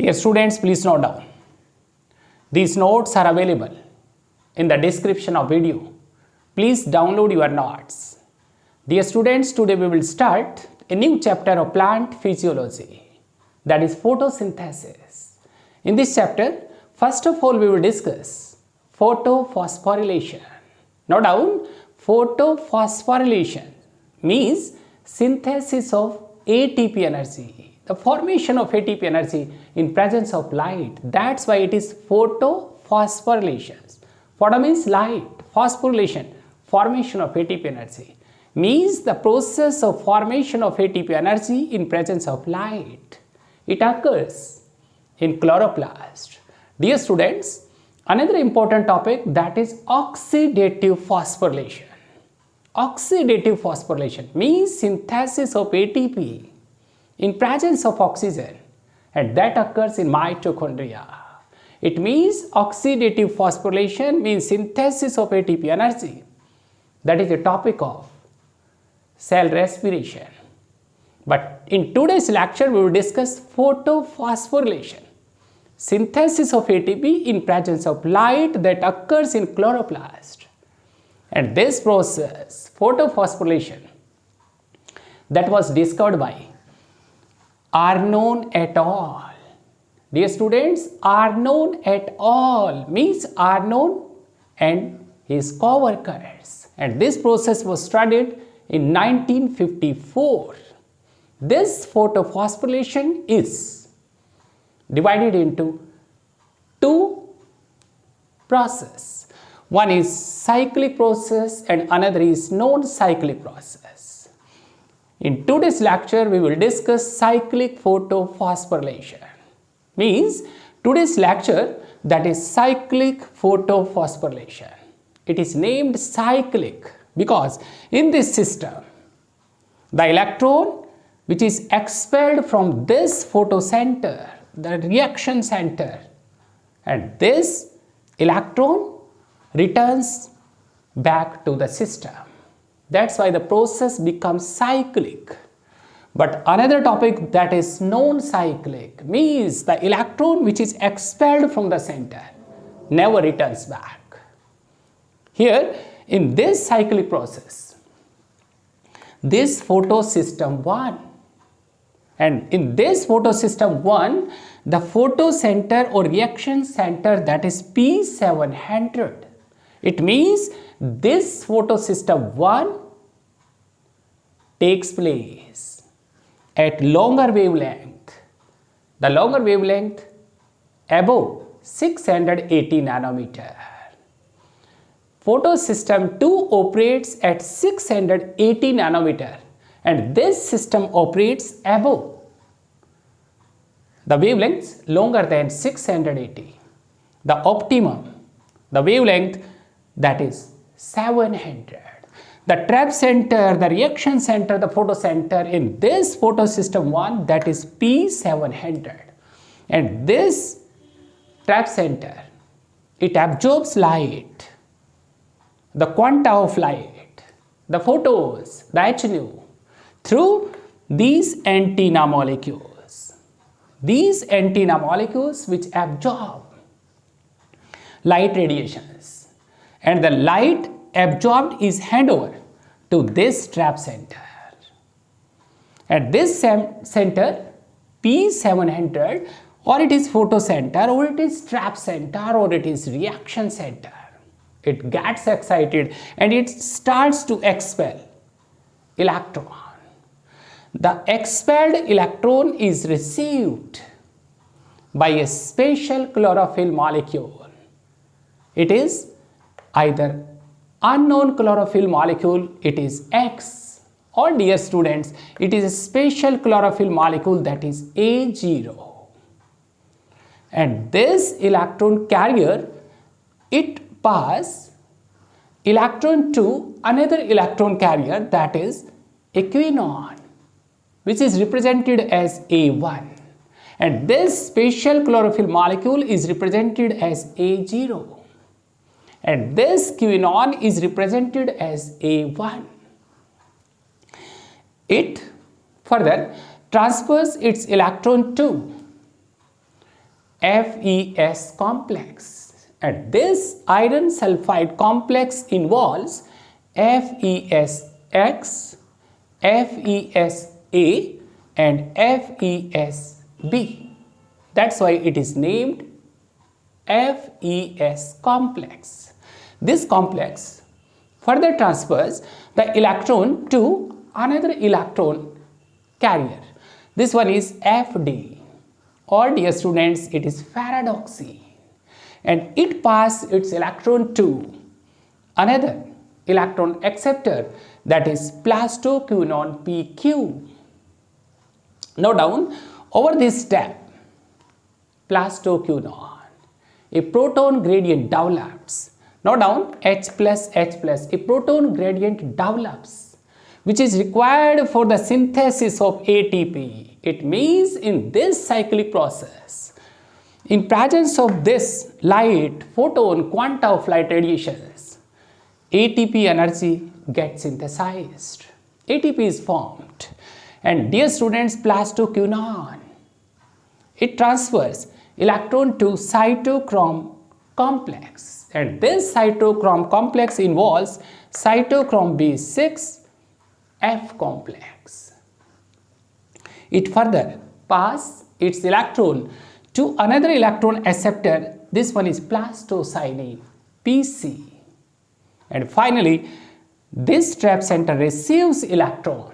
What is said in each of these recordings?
Dear students, please note down. These notes are available in the description of video. Please download your notes. Dear students, today we will start a new chapter of plant physiology, that is photosynthesis. In this chapter, first of all we will discuss photophosphorylation. Note down, photophosphorylation means synthesis of ATP energy, the formation of ATP energy in presence of light. That's why it is photophosphorylation. Photo means light, phosphorylation, formation of ATP energy, means the process of formation of ATP energy in presence of light. It occurs in chloroplast. Dear students, another important topic, that is oxidative phosphorylation. Oxidative phosphorylation means synthesis of ATP in presence of oxygen, and that occurs in mitochondria. It means oxidative phosphorylation means synthesis of ATP energy. That is the topic of cell respiration. But in today's lecture, we will discuss photophosphorylation, synthesis of ATP in presence of light that occurs in chloroplast. And this process, photophosphorylation, that was discovered by Arnon et al. Dear students, Arnon et al. Means Arnon and his co-workers. And this process was studied in 1954. This photophosphorylation is divided into two processes. One is cyclic process and another is non-cyclic process. In today's lecture, we will discuss cyclic photophosphorylation. Means today's lecture, that is cyclic photophosphorylation. It is named cyclic because in this system, the electron which is expelled from this photocenter, the reaction center, and this electron returns back to the system. That's why the process becomes cyclic. But another topic, that is non-cyclic, means the electron which is expelled from the center never returns back. Here in this cyclic process, this photosystem 1, and in this photosystem 1, the photocenter or reaction center, that is P700. It means this photosystem 1 takes place at longer wavelength. The longer wavelength above 680 nanometer. Photosystem 2 operates at 680 nanometer, and this system operates above the wavelengths longer than 680. The optimum, the wavelength, that is 700. The trap center, the reaction center, the photocenter in this photosystem 1, that is P700. And this trap center, it absorbs light, the quanta of light, the photons, the HNU, through these antenna molecules. These antenna molecules which absorb light radiations, and the light absorbed is handed over to this trap center. At this center, P700, or it is photocenter, or it is trap center, or it is reaction center, it gets excited and it starts to expel electron. The expelled electron is received by a special chlorophyll molecule. It is either unknown chlorophyll molecule, it is X, or dear students, it is a special chlorophyll molecule, that is A0. And this electron carrier, it passes electron to another electron carrier, that is a quinone, which is represented as A1. And this special chlorophyll molecule is represented as A0. And this quinone is represented as A1. It further transfers its electron to FeS complex, and this iron sulfide complex involves FeSX, FeSA and FeSB. That's why it is named FeS complex. This complex further transfers the electron to another electron carrier. This one is FD, or dear students, it is ferredoxine, and it passes its electron to another electron acceptor, that is plastoquinone PQ. Now down, over this step, plastoquinone, a proton gradient develops. Now down, H+, a proton gradient develops, which is required for the synthesis of ATP. It means in this cyclic process, in presence of this light, photon, quanta of light radiations, ATP energy gets synthesized. ATP is formed. And dear students, plastoquinone, it transfers electron to cytochrome complex, and this cytochrome complex involves cytochrome B6 F complex. It further passes its electron to another electron acceptor. This one is plastocyanine PC. And finally, this trap center receives electron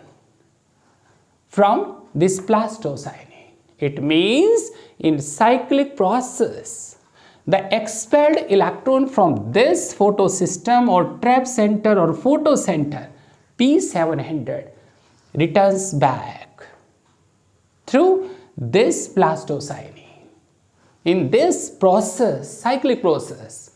from this plastocyanine. It means in cyclic process, the expelled electron from this photosystem or trap center or photocenter P700 returns back through this plastocyanine. In this process, cyclic process,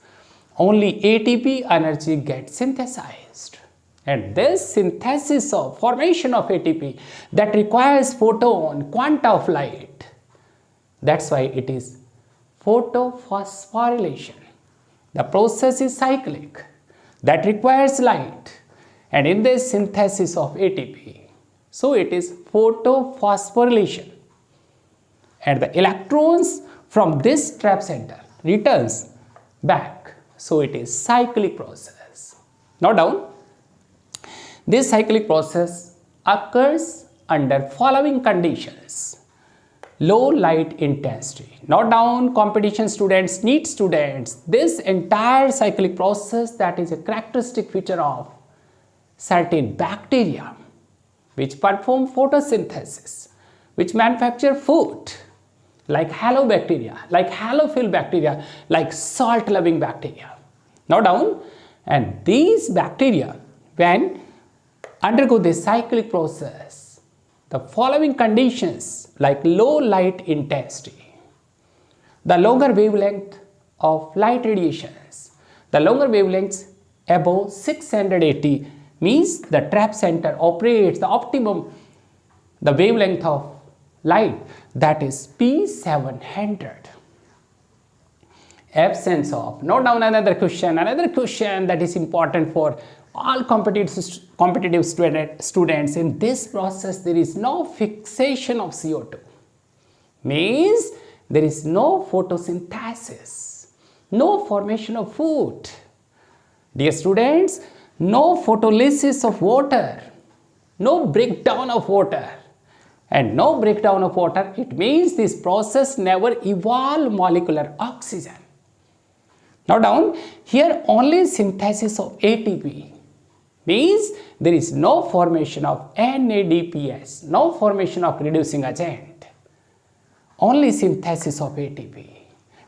only ATP energy gets synthesized, and this synthesis of formation of ATP that requires photon, quanta of light, that's why it is photophosphorylation. The process is cyclic, that requires light, and in this synthesis of ATP, so it is photophosphorylation, and the electrons from this trap center returns back, so it is cyclic process. Now down, this cyclic process occurs under following conditions: low light intensity. Now down, competition students, NEET students, this entire cyclic process, that is a characteristic feature of certain bacteria which perform photosynthesis, which manufacture food, like halobacteria, like halophil bacteria, like salt-loving bacteria. Now down, and these bacteria, when undergo this cyclic process, the following conditions like low light intensity, the longer wavelength of light radiations, the longer wavelengths above 680 means the trap center operates the optimum, the wavelength of light, that is P700. Absence of, note down another question that is important for all competitive students. In this process, there is no fixation of CO2, means there is no photosynthesis, no formation of food. Dear students, no photolysis of water, no breakdown of water, and no breakdown of water, it means this process never evolve molecular oxygen. Now down, here only synthesis of ATP, means there is no formation of NADPS, no formation of reducing agent, only synthesis of ATP,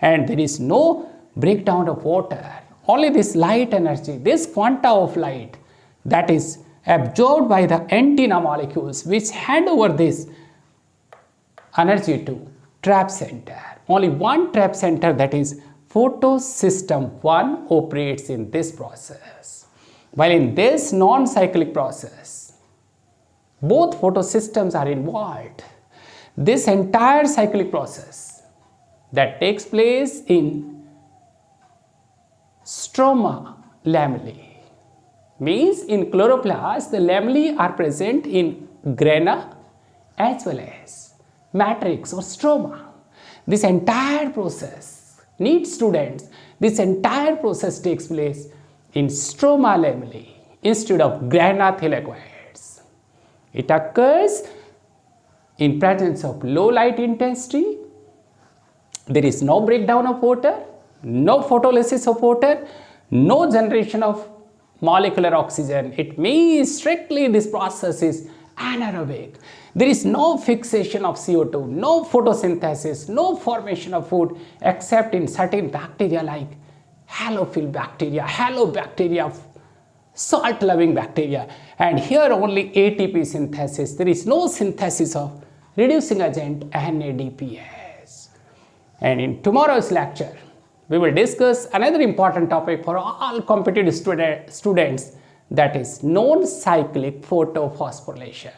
and there is no breakdown of water, only this light energy, this quanta of light, that is absorbed by the antenna molecules which hand over this energy to trap center. Only one trap center, that is photosystem 1, operates in this process. While in this non-cyclic process, both photosystems are involved. This entire cyclic process that takes place in stroma lamellae, means in chloroplast the lamellae are present in grana as well as matrix or stroma. This entire process, NEET students, this entire process takes place in stroma lamella instead of grana thylakoids. It occurs in presence of low light intensity. There is no breakdown of water, no photolysis of water, no generation of molecular oxygen. It means strictly this process is anaerobic. There is no fixation of CO2, no photosynthesis, no formation of food except in certain bacteria like halophil bacteria, halobacteria, salt-loving bacteria, and here only ATP synthesis. There is no synthesis of reducing agent NADPS. And in tomorrow's lecture, we will discuss another important topic for all competitive students, that is non-cyclic photophosphorylation.